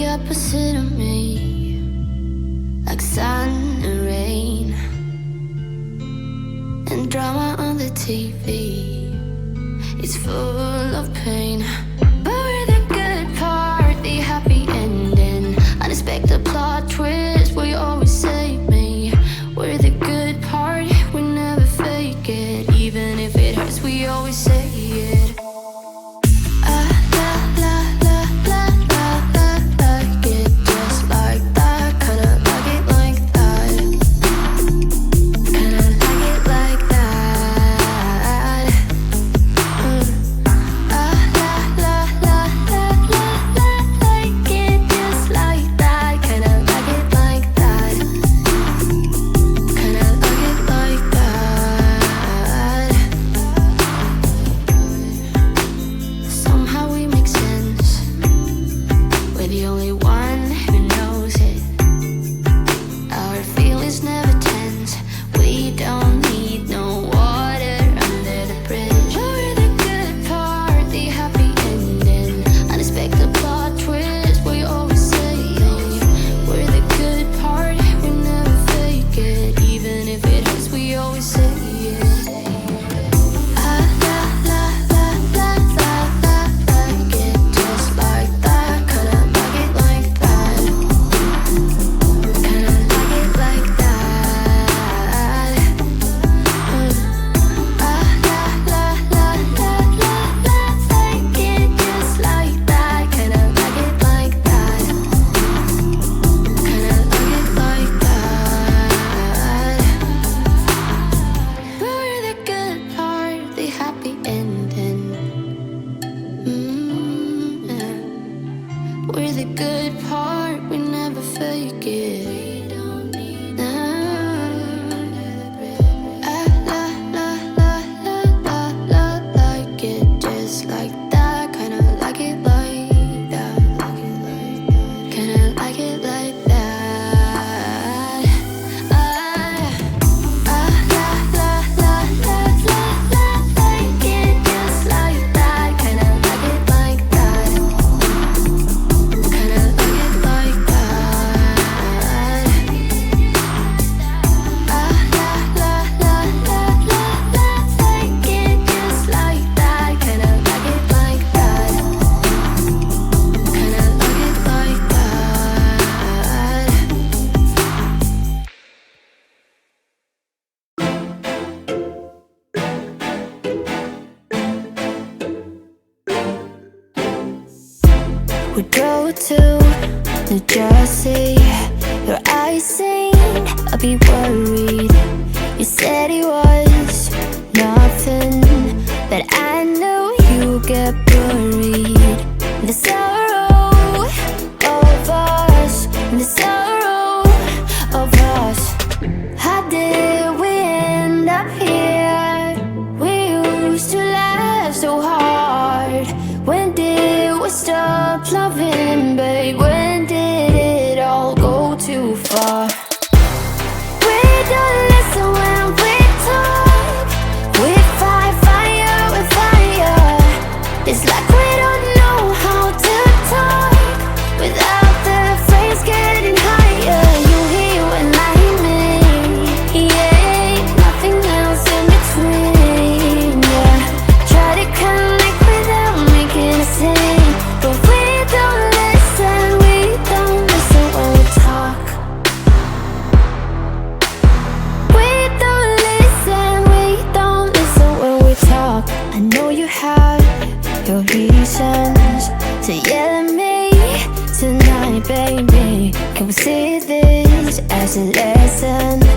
opposite of me, like sun and rain, and drama on the TV. It's full of pain, but we're the good part, the happy ending. Unexpected plot twist, we always save me. We're the good part, we never fake it. Even if it hurts, we always say it. We're the good part, we never fake it. We don't need like it just like that. Kinda like it like that. Kinda like it like that. Like it just like that. Kinda like it like that. We drove to New Jersey, your eyes sing, I'll be worried. You said it was nothing, but I knew you'd get buried. The sorrow of us, the sorrow of us. How did we end up here? We used to laugh so hard. When did we stop loving, babe? When did it all go too far? We don't listen when we talk. We fight fire with fire. It's like we don't know how to talk without the phrase getting higher. You hear when I hear me, yeah, nothing else in between, yeah. Try to connect without making a scene, but we don't listen when we talk. We don't listen when we talk. I know you have your reasons to yell at me tonight, baby. Can we see this as a lesson?